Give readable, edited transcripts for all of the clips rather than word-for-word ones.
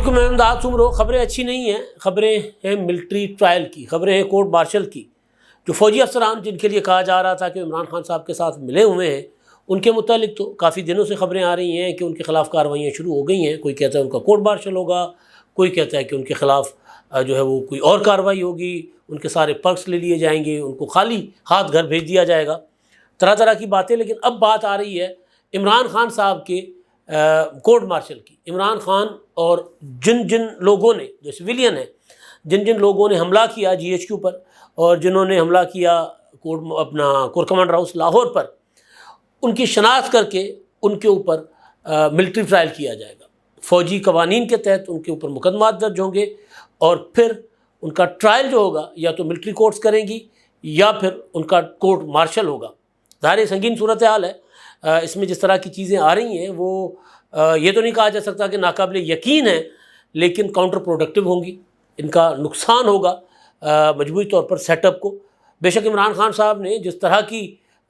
علیکم میں امداد سمرو. خبریں اچھی نہیں ہیں، خبریں ہیں ملٹری ٹرائل کی، خبریں ہیں کورٹ مارشل کی. جو فوجی افسران جن کے لیے کہا جا رہا تھا کہ عمران خان صاحب کے ساتھ ملے ہوئے ہیں، ان کے متعلق تو کافی دنوں سے خبریں آ رہی ہیں کہ ان کے خلاف کارروائیاں شروع ہو گئی ہیں. کوئی کہتا ہے ان کا کورٹ مارشل ہوگا، کوئی کہتا ہے کہ ان کے خلاف جو ہے وہ کوئی اور کارروائی ہوگی، ان کے سارے پرکس لے لیے جائیں گے، ان کو خالی ہاتھ گھر بھیج دیا جائے گا، طرح طرح کی باتیں. لیکن اب بات آ رہی ہے عمران خان صاحب کے کورٹ مارشل کی. عمران خان اور جن جن لوگوں نے، جو سویلین ہیں، جن جن لوگوں نے حملہ کیا جی ایچ کیو پر اور جنہوں نے حملہ کیا کور کمانڈر ہاؤس لاہور پر، ان کی شناخت کر کے ان کے اوپر ملٹری ٹرائل کیا جائے گا. فوجی قوانین کے تحت ان کے اوپر مقدمات درج ہوں گے اور پھر ان کا ٹرائل جو ہوگا یا تو ملٹری کورٹس کریں گی یا پھر ان کا کورٹ مارشل ہوگا. ظاہر سنگین صورتحال ہے. اس میں جس طرح کی چیزیں آ رہی ہیں وہ یہ تو نہیں کہا جا سکتا کہ ناقابل یقین ہے، لیکن کاؤنٹر پروڈکٹیو ہوں گی، ان کا نقصان ہوگا مجموعی طور پر سیٹ اپ کو. بے شک عمران خان صاحب نے جس طرح کی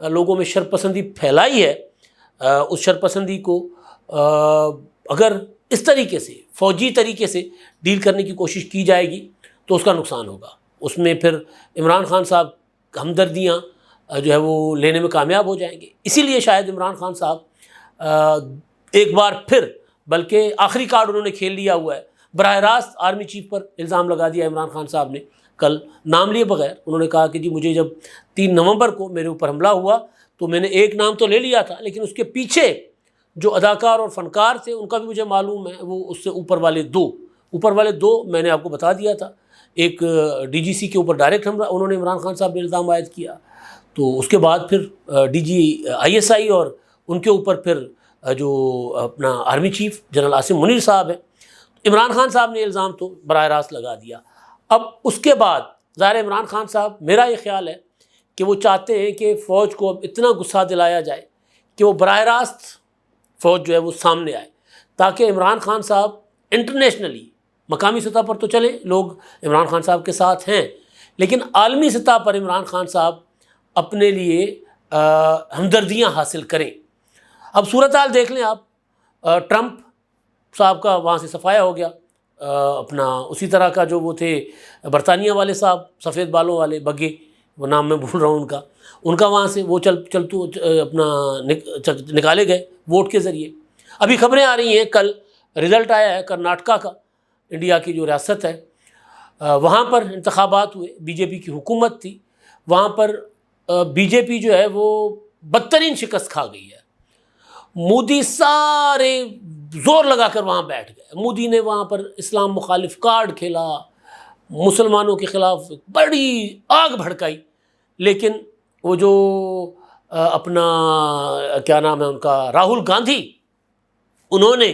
لوگوں میں شرپسندی پھیلائی ہے، اس شرپسندی کو اگر اس طریقے سے فوجی طریقے سے ڈیل کرنے کی کوشش کی جائے گی تو اس کا نقصان ہوگا. اس میں پھر عمران خان صاحب ہمدردیاں جو ہے وہ لینے میں کامیاب ہو جائیں گے. اسی لیے شاید عمران خان صاحب ایک بار پھر، بلکہ آخری کارڈ انہوں نے کھیل لیا ہوا ہے. براہ راست آرمی چیف پر الزام لگا دیا عمران خان صاحب نے کل نام لیے بغیر. انہوں نے کہا کہ جی مجھے جب 3 نومبر کو میرے اوپر حملہ ہوا تو میں نے ایک نام تو لے لیا تھا، لیکن اس کے پیچھے جو اداکار اور فنکار تھے ان کا بھی مجھے معلوم ہے، وہ اس سے اوپر والے دو میں نے آپ کو بتا دیا تھا. ایک ڈی جی سی کے اوپر ڈائریکٹ حملہ انہوں نے عمران خان صاحب نے الزام عائد کیا، تو اس کے بعد پھر D G I S I اور ان کے اوپر پھر جو اپنا army chief general Asim Munir صاحب ہیں. عمران خان صاحب نے الزام تو براہ راست لگا دیا. اب اس کے بعد ظاہر عمران خان صاحب، میرا یہ خیال ہے کہ وہ چاہتے ہیں کہ فوج کو اب اتنا غصہ دلایا جائے کہ وہ براہ راست فوج جو ہے وہ سامنے آئے، تاکہ عمران خان صاحب انٹرنیشنلی، مقامی سطح پر تو چلے لوگ عمران خان صاحب کے ساتھ ہیں، لیکن عالمی سطح پر عمران خان صاحب اپنے لیے ہمدردیاں حاصل کریں. اب صورتحال دیکھ لیں آپ، ٹرمپ صاحب کا وہاں سے صفایا ہو گیا، اپنا اسی طرح کا جو وہ تھے برطانیہ والے صاحب سفید بالوں والے بگے، وہ نام میں بھول رہا ہوں ان کا وہاں سے وہ چلتو اپنا نکالے گئے ووٹ کے ذریعے. ابھی خبریں آ رہی ہیں، کل رزلٹ آیا ہے کرناٹکا کا، انڈیا کی جو ریاست ہے، وہاں پر انتخابات ہوئے، بی جے پی کی حکومت تھی. وہاں پر بی جے پی جو ہے وہ بدترین شکست کھا گئی ہے. مودی سارے زور لگا کر وہاں بیٹھ گئے. مودی نے وہاں پر اسلام مخالف کارڈ کھیلا، مسلمانوں کے خلاف بڑی آگ بھڑکائی، لیکن وہ جو اپنا کیا نام ہے ان کا، راہل گاندھی، انہوں نے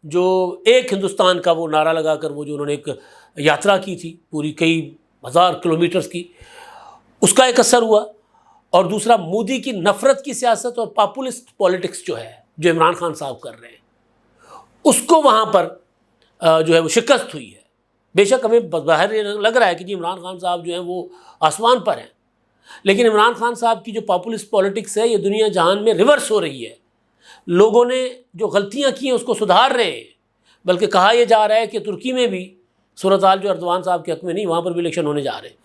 جو ایک ہندوستان کا وہ نعرہ لگا کر وہ جو انہوں نے ایک یاترا کی تھی پوری کئی ہزار کلومیٹرز کی، اس کا ایک اثر ہوا. اور دوسرا مودی کی نفرت کی سیاست اور پاپولسٹ پولیٹکس جو ہے، جو عمران خان صاحب کر رہے ہیں، اس کو وہاں پر جو ہے وہ شکست ہوئی ہے. بے شک ہمیں باہر لگ رہا ہے کہ جی عمران خان صاحب جو ہیں وہ آسمان پر ہیں، لیکن عمران خان صاحب کی جو پاپولسٹ پولیٹکس ہے یہ دنیا جہان میں ریورس ہو رہی ہے. لوگوں نے جو غلطیاں کی ہیں اس کو سدھار رہے ہیں، بلکہ کہا یہ جا رہا ہے کہ ترکی میں بھی صورتحال جو اردوان صاحب کے حق میں نہیں، وہاں پر بھی الیکشن ہونے جا رہے ہیں.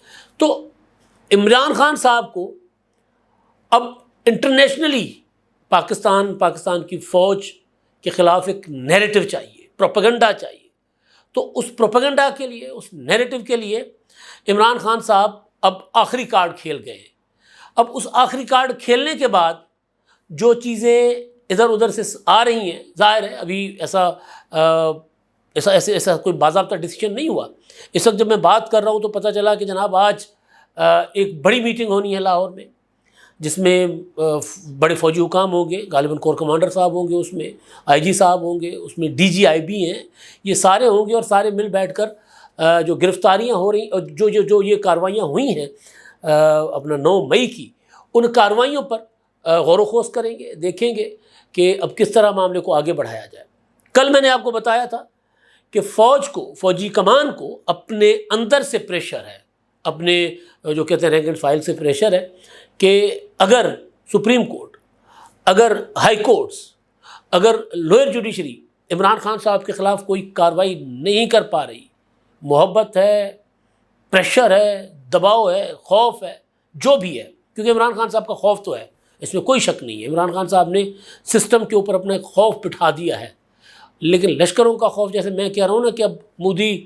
تو عمران خان صاحب کو اب انٹرنیشنلی پاکستان کی فوج کے خلاف ایک نیریٹو چاہیے، پروپیگنڈا چاہیے. تو اس پروپیگنڈا کے لیے، اس نیریٹو کے لیے عمران خان صاحب اب آخری کارڈ کھیل گئے ہیں. اب اس آخری کارڈ کھیلنے کے بعد جو چیزیں ادھر ادھر سے آ رہی ہیں، ظاہر ہے ابھی ایسا کوئی باضابطہ ڈیسیجن نہیں ہوا. اس وقت جب میں بات کر رہا ہوں تو پتہ چلا کہ جناب آج ایک بڑی میٹنگ ہونی ہے لاہور میں، جس میں بڑے فوجی حکام ہوں گے، غالباً کور کمانڈر صاحب ہوں گے، اس میں آئی جی صاحب ہوں گے، اس میں ڈی جی آئی بی ہیں، یہ سارے ہوں گے، اور سارے مل بیٹھ کر جو گرفتاریاں ہو رہی اور جو یہ کارروائیاں ہوئی ہیں اپنا 9 مئی کی، ان کارروائیوں پر غور و خوض کریں گے، دیکھیں گے کہ اب کس طرح معاملے کو آگے بڑھایا جائے. کل میں نے آپ کو بتایا تھا کہ فوجی کمان کو اپنے اندر سے پریشر ہے، اپنے جو کہتے ہیں رینک اینڈ فائل سے پریشر ہے کہ اگر سپریم کورٹ، اگر ہائی کورٹس، اگر لوئر جوڈیشری عمران خان صاحب کے خلاف کوئی کارروائی نہیں کر پا رہی، محبت ہے، پریشر ہے، دباؤ ہے، خوف ہے، جو بھی ہے، کیونکہ عمران خان صاحب کا خوف تو ہے، اس میں کوئی شک نہیں ہے، عمران خان صاحب نے سسٹم کے اوپر اپنا ایک خوف بٹھا دیا ہے، لیکن لشکروں کا خوف، جیسے میں کہہ رہا ہوں نا کہ اب مودی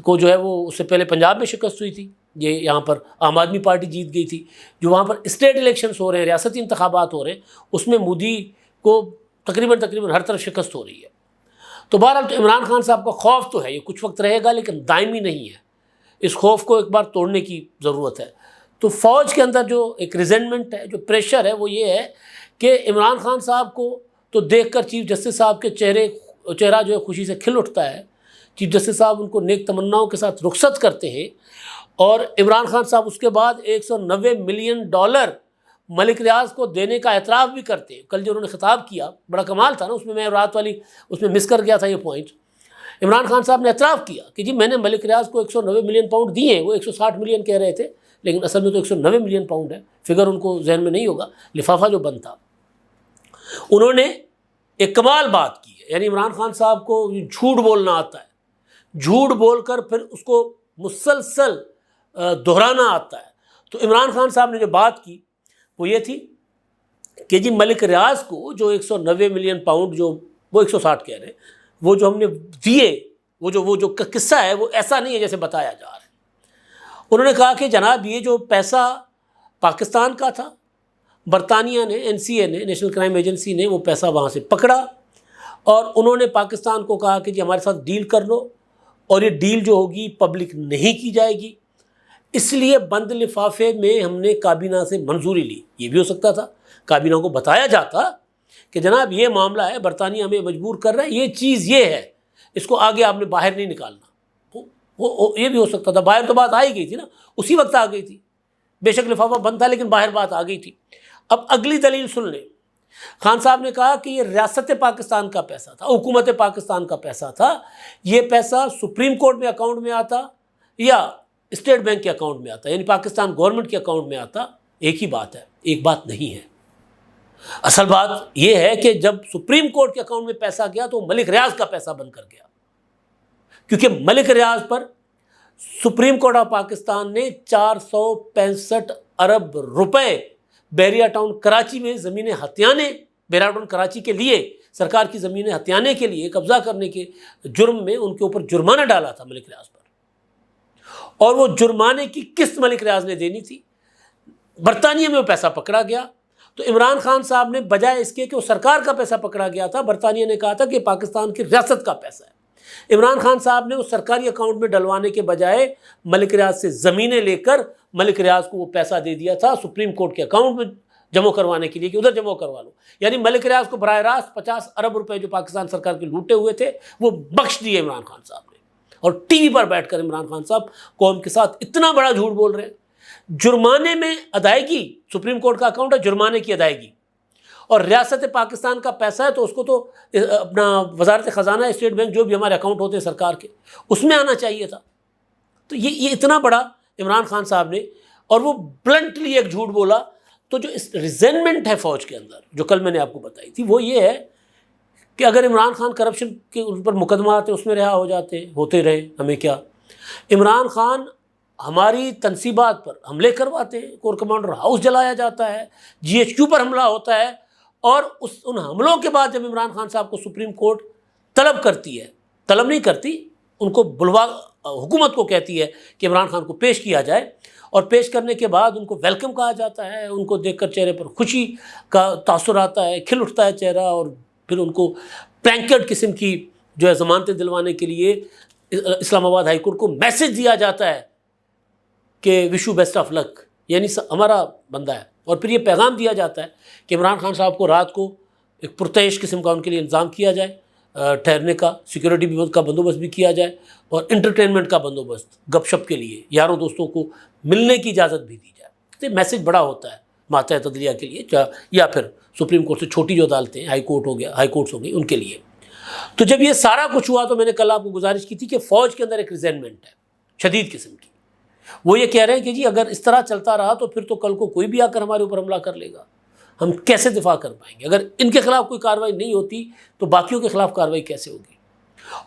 کو جو ہے وہ اس سے پہلے پنجاب میں شکست ہوئی تھی، یہ یہاں پر عام آدمی پارٹی جیت گئی تھی، جو وہاں پر اسٹیٹ الیکشنز ہو رہے ہیں، ریاستی انتخابات ہو رہے ہیں، اس میں مودی کو تقریباً ہر طرف شکست ہو رہی ہے۔ تو بہرحال تو عمران خان صاحب کا خوف تو ہے، یہ کچھ وقت رہے گا لیکن دائمی نہیں ہے، اس خوف کو ایک بار توڑنے کی ضرورت ہے۔ تو فوج کے اندر جو ایک ریزنٹمنٹ ہے، جو پریشر ہے، وہ یہ ہے کہ عمران خان صاحب کو تو دیکھ کر چیف جسٹس صاحب کے چہرہ جو ہے خوشی سے کھل اٹھتا ہے، چیف جسٹس صاحب ان کو نیک تمناؤں کے ساتھ رخصت کرتے ہیں، اور عمران خان صاحب اس کے بعد $190 ملین ملک ریاض کو دینے کا اعتراف بھی کرتے ہیں۔ کل جو انہوں نے خطاب کیا بڑا کمال تھا نا، اس میں رات والی اس میں مس کر گیا تھا یہ پوائنٹ۔ عمران خان صاحب نے اعتراف کیا کہ جی میں نے ملک ریاض کو $190 ملین دیے ہیں، وہ 160 ملین کہہ رہے تھے لیکن اصل میں تو $190 ملین ہے، فگر ان کو ذہن میں نہیں ہوگا، لفافہ جو بند تھا۔ انہوں نے ایک کمال بات کی ہے، یعنی عمران خان صاحب کو جھوٹ بولنا آتا ہے، جھوٹ بول کر پھر اس کو مسلسل دہرانا آتا ہے۔ تو عمران خان صاحب نے جو بات کی وہ یہ تھی کہ جی ملک ریاض کو جو $190 ملین جو وہ 160 کہہ رہے ہیں، وہ جو ہم نے دیے، وہ جو قصہ ہے وہ ایسا نہیں ہے جیسے بتایا جا رہا ہے۔ انہوں نے کہا کہ جناب یہ جو پیسہ پاکستان کا تھا، برطانیہ نے، NCA نے، نیشنل کرائم ایجنسی نے وہ پیسہ وہاں سے پکڑا، اور انہوں نے پاکستان کو کہا کہ جی ہمارے ساتھ ڈیل کر لو، اور یہ ڈیل جو ہوگی پبلک نہیں کی جائے گی، اس لیے بند لفافے میں ہم نے کابینہ سے منظوری لی۔ یہ بھی ہو سکتا تھا کابینہ کو بتایا جاتا کہ جناب یہ معاملہ ہے، برطانیہ ہمیں مجبور کر رہا ہے، یہ چیز یہ ہے، اس کو آگے آپ نے باہر نہیں نکالنا۔ یہ بھی ہو سکتا تھا، باہر تو بات آ ہی گئی تھی نا، اسی وقت آ گئی تھی، بے شک لفافہ بند تھا لیکن باہر بات آ گئی تھی۔ اب اگلی دلیل سن لیں، خان صاحب نے کہا کہ یہ ریاست پاکستان کا پیسہ تھا، حکومت پاکستان کا پیسہ تھا، یہ پیسہ سپریم کورٹ میں اکاؤنٹ میں آتا یا اسٹیٹ بینک کے اکاؤنٹ میں آتا، یعنی پاکستان گورنمنٹ کے اکاؤنٹ میں آتا، ایک ہی بات ہے، ایک بات نہیں ہے۔ اصل بات یہ ہے کہ جب سپریم کورٹ کے اکاؤنٹ میں پیسہ گیا تو ملک ریاض کا پیسہ بن کر گیا، کیونکہ ملک ریاض پر سپریم کورٹ آف پاکستان نے 465 ارب روپے بیریا ٹاؤن کراچی میں زمینیں ہتھیانے، بیریا ٹاؤن کراچی کے لیے سرکار کی زمینیں ہتھیانے کے لیے، قبضہ کرنے کے جرم میں ان کے اوپر جرمانہ ڈالا تھا ملک ریاض پر، اور وہ جرمانے کی قسط ملک ریاض نے دینی تھی۔ برطانیہ میں وہ پیسہ پکڑا گیا، تو عمران خان صاحب نے بجائے اس کے کہ وہ سرکار کا پیسہ پکڑا گیا تھا، برطانیہ نے کہا تھا کہ پاکستان کی ریاست کا پیسہ ہے، عمران خان صاحب نے اس سرکاری اکاؤنٹ میں ڈلوانے کے بجائے ملک ریاض سے زمینیں لے کر ملک ریاض کو وہ پیسہ دے دیا تھا سپریم کورٹ کے اکاؤنٹ میں جمع کروانے کے لیے کہ ادھر جمع کروا لو، یعنی ملک ریاض کو براہ راست 50 ارب روپے جو پاکستان سرکار کے لوٹے ہوئے تھے وہ بخش دیے عمران خان صاحب نے۔ اور ٹی وی پر بیٹھ کر عمران خان صاحب قوم کے ساتھ اتنا بڑا جھوٹ بول رہے ہیں، جرمانے میں ادائیگی، سپریم کورٹ کا اکاؤنٹ ہے، جرمانے کی ادائیگی، اور ریاست پاکستان کا پیسہ ہے تو اس کو تو اپنا وزارت خزانہ، اسٹیٹ بینک، جو بھی ہمارے اکاؤنٹ ہوتے ہیں سرکار کے، اس میں آنا چاہیے تھا۔ تو یہ اتنا بڑا عمران خان صاحب نے، اور وہ بلنٹلی ایک جھوٹ بولا۔ تو جو اس ریزنمنٹ ہے فوج کے اندر، جو کل میں نے آپ کو بتائی تھی، وہ یہ ہے کہ اگر عمران خان کرپشن کے ان پر مقدمات ہیں اس میں رہا ہو جاتے، ہوتے رہے، ہمیں کیا۔ عمران خان ہماری تنصیبات پر حملے کرواتے ہیں، کور کمانڈر ہاؤس جلایا جاتا ہے، GHQ پر حملہ ہوتا ہے، اور ان حملوں کے بعد جب عمران خان صاحب کو سپریم کورٹ طلب کرتی ہے، طلب نہیں کرتی، ان کو حکومت کو کہتی ہے کہ عمران خان کو پیش کیا جائے، اور پیش کرنے کے بعد ان کو ویلکم کہا جاتا ہے، ان کو دیکھ کر چہرے پر خوشی کا تاثر آتا ہے، کھل اٹھتا ہے چہرہ، اور پھر ان کو پلینکٹ قسم کی جو ہے ضمانتیں دلوانے کے لیے اسلام آباد ہائی کورٹ کو میسج دیا جاتا ہے کہ وش یو بیسٹ آف لک، یعنی ہمارا بندہ ہے، اور پھر یہ پیغام دیا جاتا ہے کہ عمران خان صاحب کو رات کو ایک پرتعیش قسم کا ان کے لیے انتظام کیا جائے، ٹھہرنے کا، سیکورٹی کا بندوبست بھی کیا جائے، اور انٹرٹینمنٹ کا بندوبست، گپ شپ کے لیے یاروں دوستوں کو ملنے کی اجازت بھی دی جائے۔ تو یہ میسج بڑا ہوتا ہے ماتحت عدلیہ کے لیے، یا پھر سپریم کورٹ سے چھوٹی جو عدالتیں، ہائی کورٹس ہو گئی، ان کے لیے۔ تو جب یہ سارا کچھ ہوا تو میں نے کل آپ کو گزارش کی تھی کہ فوج کے اندر ایک ریزنمنٹ ہے شدید قسم کی، وہ یہ کہہ رہے ہیں کہ جی اگر اس طرح چلتا رہا تو پھر تو کل کو کوئی بھی آ کر ہمارے اوپر حملہ کر لے گا، ہم کیسے دفاع کر پائیں گے؟ اگر ان کے خلاف کوئی کارروائی نہیں ہوتی تو باقیوں کے خلاف کارروائی کیسے ہوگی؟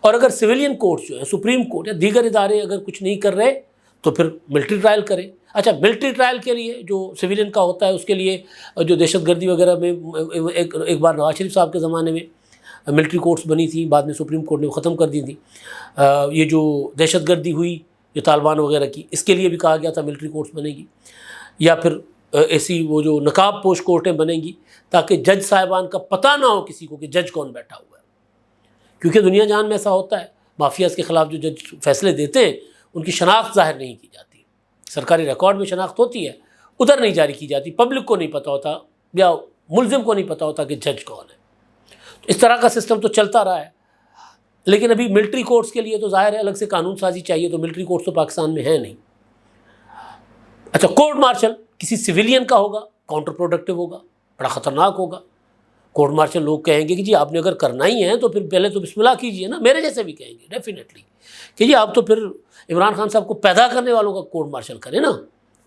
اور اگر سویلین کورٹس جو ہے، سپریم کورٹ یا دیگر ادارے اگر کچھ نہیں کر رہے تو پھر ملٹری ٹرائل کریں۔ اچھا، ملٹری ٹرائل کے لیے جو سویلین کا ہوتا ہے اس کے لیے جو دہشت گردی وغیرہ میں ایک بار نواز شریف صاحب کے زمانے میں ملٹری کورٹس بنی تھیں، بعد میں سپریم کورٹ نے وہ ختم کر دی تھی۔ یہ جو دہشت گردی ہوئی جو طالبان وغیرہ کی، اس کے لیے بھی کہا گیا تھا ملٹری کورٹس بنے گی، یا پھر ایسی وہ جو نقاب پوش کورٹیں بنیں گی تاکہ جج صاحبان کا پتہ نہ ہو کسی کو کہ جج کون بیٹھا ہوا ہے، کیونکہ دنیا جہان میں ایسا ہوتا ہے، مافیاز کے خلاف جو جج فیصلے دیتے ہیں ان کی شناخت ظاہر نہیں کی جاتی، سرکاری ریکارڈ میں شناخت ہوتی ہے، ادھر نہیں جاری کی جاتی، پبلک کو نہیں پتہ ہوتا یا ملزم کو نہیں پتہ ہوتا کہ جج کون ہے۔ تو اس طرح کا سسٹم تو چلتا رہا ہے، لیکن ابھی ملٹری کورٹس کے لیے تو ظاہر ہے الگ سے قانون سازی چاہیے، تو ملٹری کورٹس تو پاکستان میں ہے نہیں۔ اچھا، کورٹ مارشل کسی سویلین کا ہوگا، کاؤنٹر پروڈکٹیو ہوگا، بڑا خطرناک ہوگا۔ کورٹ مارشل لوگ کہیں گے کہ جی آپ نے اگر کرنا ہی ہے تو پھر پہلے تو بسم اللہ کیجئے نا، میرے جیسے بھی کہیں گے ڈیفینیٹلی کہ جی آپ تو پھر عمران خان صاحب کو پیدا کرنے والوں کا کورٹ مارشل کریں نا،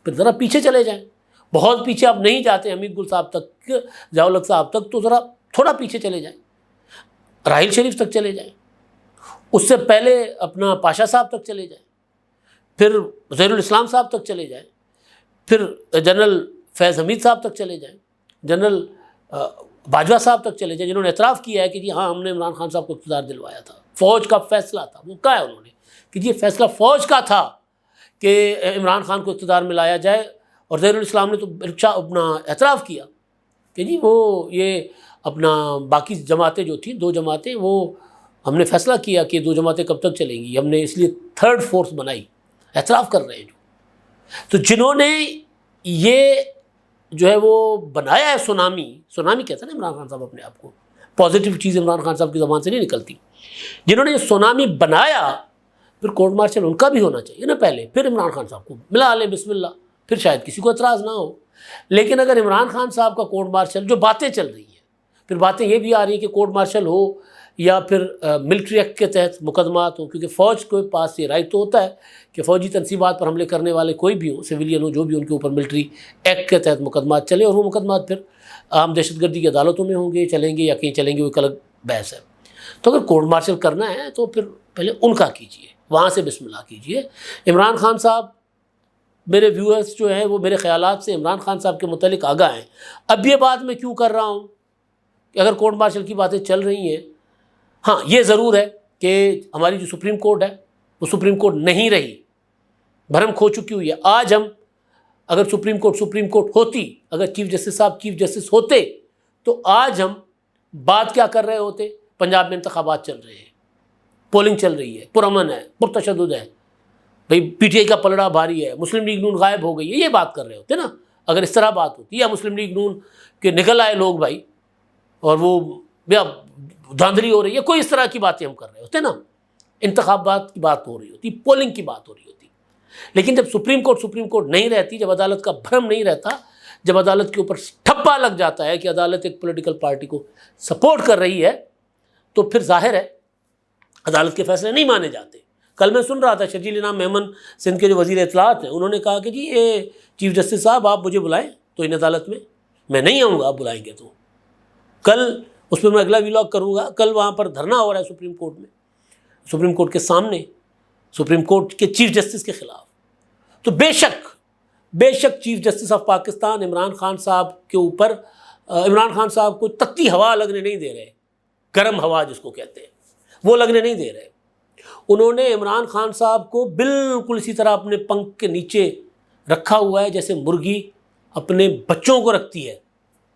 پھر ذرا پیچھے چلے جائیں، بہت پیچھے آپ نہیں جاتے حمید گل صاحب تک، ضیاء الحق صاحب تک، تو ذرا تھوڑا پیچھے چلے جائیں، راحیل شریف تک چلے جائیں، اس سے پہلے اپنا پاشا صاحب تک چلے جائیں، پھر وزیر الاسلام صاحب تک چلے جائیں، پھر جنرل فیض حمید صاحب تک چلے جائیں، جنرل باجوہ صاحب تک چلے جائیں، جنہوں نے اعتراف کیا ہے کہ جی ہاں ہم نے عمران خان صاحب کو اقتدار دلوایا تھا، فوج کا فیصلہ تھا، وہ کہا ہے انہوں نے کہ جی فیصلہ فوج کا تھا کہ عمران خان کو اقتدار میں لایا جائے، اور وزیر الاسلام نے تو اپنا اعتراف کیا کہ جی وہ یہ اپنا باقی جماعتیں جو تھیں، 2 جماعتیں، وہ ہم نے فیصلہ کیا کہ 2 جماعتیں کب تک چلیں گی، ہم نے اس لیے 3rd فورس بنائی، اعتراف کر رہے ہیں تو جنہوں نے یہ جو ہے وہ بنایا ہے سونامی کہتے ہیں نا عمران خان صاحب اپنے آپ کو، پازیٹیو چیز عمران خان صاحب کی زبان سے نہیں نکلتی، جنہوں نے یہ سونامی بنایا، پھر کورٹ مارشل ان کا بھی ہونا چاہیے نا پہلے، پھر عمران خان صاحب کو ملا لیں بسم اللہ، پھر شاید کسی کو اعتراض نہ ہو۔ لیکن اگر عمران خان صاحب کا کورٹ مارشل، جو باتیں چل رہی ہیں، پھر باتیں یہ بھی آ رہی ہیں کہ کورٹ مارشل ہو یا پھر ملٹری ایکٹ کے تحت مقدمات ہوں، کیونکہ فوج کے پاس یہ رائٹ تو ہوتا ہے کہ فوجی تنصیبات پر حملے کرنے والے کوئی بھی ہوں، سویلین ہوں، جو بھی، ان کے اوپر ملٹری ایکٹ کے تحت مقدمات چلے، اور وہ مقدمات پھر عام دہشت گردی کی عدالتوں میں ہوں گے، چلیں گے یا کہیں چلیں گے، وہ ایک الگ بحث ہے۔ تو اگر کورٹ مارشل کرنا ہے تو پھر پہلے ان کا کیجئے، وہاں سے بسم اللہ کیجئے۔ عمران خان صاحب، میرے ویورز جو ہیں وہ میرے خیالات سے عمران خان صاحب کے متعلق آگاہ ہیں۔ اب یہ بات میں کیوں کر رہا ہوں کہ اگر کورٹ مارشل کی باتیں چل رہی ہیں، ہاں یہ ضرور ہے کہ ہماری جو سپریم کورٹ ہے وہ سپریم کورٹ نہیں رہی، بھرم کھو چکی ہوئی ہے۔ آج ہم اگر سپریم کورٹ ہوتی، اگر چیف جسٹس صاحب چیف جسٹس ہوتے، تو آج ہم بات کیا کر رہے ہوتے؟ پنجاب میں انتخابات چل رہے ہیں، پولنگ چل رہی ہے، پرامن ہے، پرتشدد ہے، بھئی پی ٹی آئی کا پلڑا بھاری ہے، مسلم لیگ نون غائب ہو گئی ہے، یہ بات کر رہے ہوتے نا اگر اس طرح بات ہوتی، یا مسلم لیگ نون کے نکل آئے لوگ بھائی، اور وہ یا دھاندلی ہو رہی ہے، کوئی اس طرح کی باتیں ہم کر رہے ہوتے نا، انتخابات کی بات ہو رہی ہوتی، پولنگ کی بات ہو رہی ہوتی۔ لیکن جب سپریم کورٹ نہیں رہتی، جب عدالت کا بھرم نہیں رہتا، جب عدالت کے اوپر ٹھپا لگ جاتا ہے کہ عدالت ایک پولیٹیکل پارٹی کو سپورٹ کر رہی ہے، تو پھر ظاہر ہے عدالت کے فیصلے نہیں مانے جاتے۔ کل میں سن رہا تھا شرجیل انعام میمن سندھ کے جو وزیر اطلاعات ہیں، انہوں نے کہا کہ جی یہ چیف جسٹس صاحب آپ مجھے بلائیں تو ان عدالت میں نہیں آؤں گا، آپ بلائیں گے تو۔ کل اس پہ میں اگلا ویلاگ کروں گا، کل وہاں پر دھرنا ہو رہا ہے سپریم کورٹ میں، سپریم کورٹ کے سامنے، سپریم کورٹ کے چیف جسٹس کے خلاف۔ تو بے شک chief justice of Pakistan Imran Khan صاحب کے اوپر، عمران خان صاحب کو تتی ہوا لگنے نہیں دے رہے، گرم ہوا جس کو کہتے ہیں، وہ لگنے نہیں دے رہے۔ انہوں نے عمران خان صاحب کو بالکل اسی طرح اپنے پنکھ کے نیچے رکھا ہوا ہے جیسے مرغی اپنے بچوں کو رکھتی ہے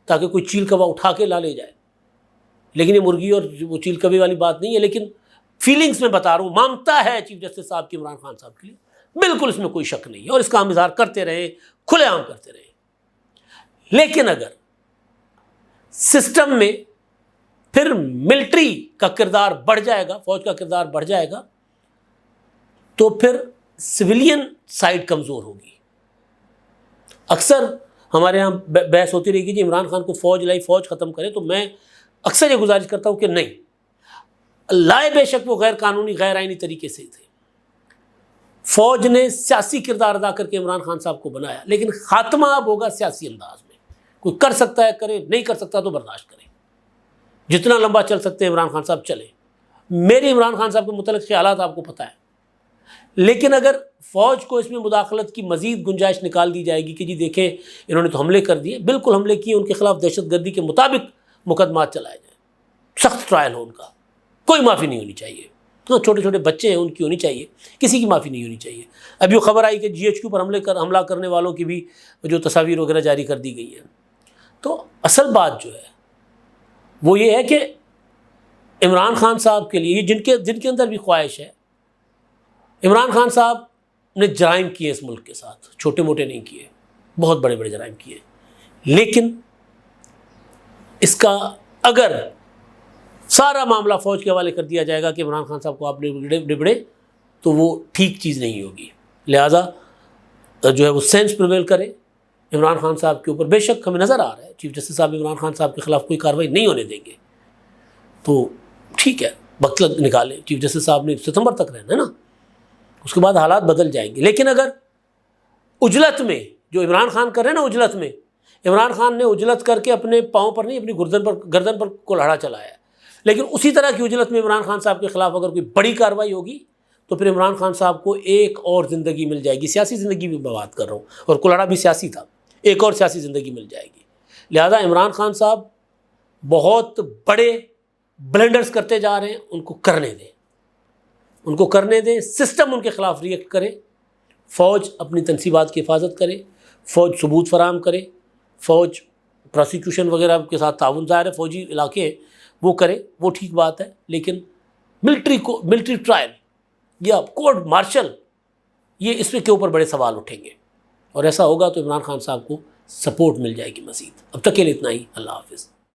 تاکہ کوئی چیل کوا اٹھا کے لا لے جائے۔ لیکن یہ مرغی اور وہ چیل کبے والی بات نہیں ہے، لیکن فیلنگز میں بتا رہا ہوں، مانگتا ہے چیف جسٹس صاحب کی عمران خان صاحب کے لیے، بالکل اس میں کوئی شک نہیں ہے، اور اس کا ہم اظہار کرتے رہے، کھلے عام کرتے رہے۔ لیکن اگر سسٹم میں پھر ملٹری کا کردار بڑھ جائے گا، فوج کا کردار بڑھ جائے گا، تو پھر سویلین سائڈ کمزور ہوگی۔ اکثر ہمارے ہاں بحث ہوتی رہے گی جی عمران خان کو فوج لائی، فوج ختم کرے، تو میں اکثر یہ گزارش کرتا ہوں کہ نہیں، لائے بے شک وہ غیر قانونی غیر آئینی طریقے سے تھے، فوج نے سیاسی کردار ادا کر کے عمران خان صاحب کو بنایا، لیکن خاتمہ اب ہوگا سیاسی انداز میں، کوئی کر سکتا ہے کرے، نہیں کر سکتا تو برداشت کرے، جتنا لمبا چل سکتے ہیں عمران خان صاحب چلے. میرے عمران خان صاحب کے متعلق خیالات آپ کو پتہ ہے. لیکن اگر فوج کو اس میں مداخلت کی مزید گنجائش نکال دی جائے گی کہ جی دیکھیں انہوں نے تو حملے کر دیے، بالکل حملے کیے، ان کے خلاف دہشت گردی کے مطابق مقدمات چلائے جائیں، سخت ٹرائل ہو ان کا، کوئی معافی نہیں ہونی چاہیے. تو چھوٹے چھوٹے بچے ہیں ان کی ہونی چاہیے، کسی کی معافی نہیں ہونی چاہیے. ابھی وہ خبر آئی کہ GHQ پر حملہ کرنے والوں کی بھی جو تصاویر وغیرہ جاری کر دی گئی ہیں. تو اصل بات جو ہے وہ یہ ہے کہ عمران خان صاحب کے لیے جن کے اندر بھی خواہش ہے، عمران خان صاحب نے جرائم کیے اس ملک کے ساتھ، چھوٹے موٹے نہیں کیے، بہت بڑے بڑے جرائم کیے. لیکن اس کا اگر سارا معاملہ فوج کے حوالے کر دیا جائے گا کہ عمران خان صاحب کو آپ ڈبڑے تو وہ ٹھیک چیز نہیں ہوگی. لہٰذا جو ہے وہ سینس پریویل کرے عمران خان صاحب کے اوپر. بے شک ہمیں نظر آ رہا ہے چیف جسٹس صاحب عمران خان صاحب کے خلاف کوئی کارروائی نہیں ہونے دیں گے، تو ٹھیک ہے وقت نکالیں. چیف جسٹس صاحب نے ستمبر تک رہنا ہے نا، اس کے بعد حالات بدل جائیں گے. لیکن اگر اجلت میں جو عمران خان کر رہے ہیں نا، اجلت میں عمران خان نے اجلت کر کے اپنے پاؤں پر نہیں، اپنی گردن پر کلہاڑا چلایا ہے. لیکن اسی طرح کی اجلت میں عمران خان صاحب کے خلاف اگر کوئی بڑی کارروائی ہوگی تو پھر عمران خان صاحب کو ایک اور زندگی مل جائے گی. سیاسی زندگی بھی میں بات کر رہا ہوں، اور کلہاڑا بھی سیاسی تھا، ایک اور سیاسی زندگی مل جائے گی. لہذا عمران خان صاحب بہت بڑے بلنڈرز کرتے جا رہے ہیں، ان کو کرنے دیں. سسٹم ان کے خلاف ریئیکٹ کرے، فوج اپنی تنصیبات کی حفاظت کرے، فوج ثبوت فراہم کرے، فوج پروسیکیوشن وغیرہ کے ساتھ تعاون، ظاہر ہے فوجی علاقے ہیں وہ کرے، وہ ٹھیک بات ہے. لیکن ملٹری ٹرائل یا کورٹ مارشل، یہ اس کے اوپر بڑے سوال اٹھیں گے، اور ایسا ہوگا تو عمران خان صاحب کو سپورٹ مل جائے گی مزید. اب تک کے لیے اتنا ہی. اللہ حافظ.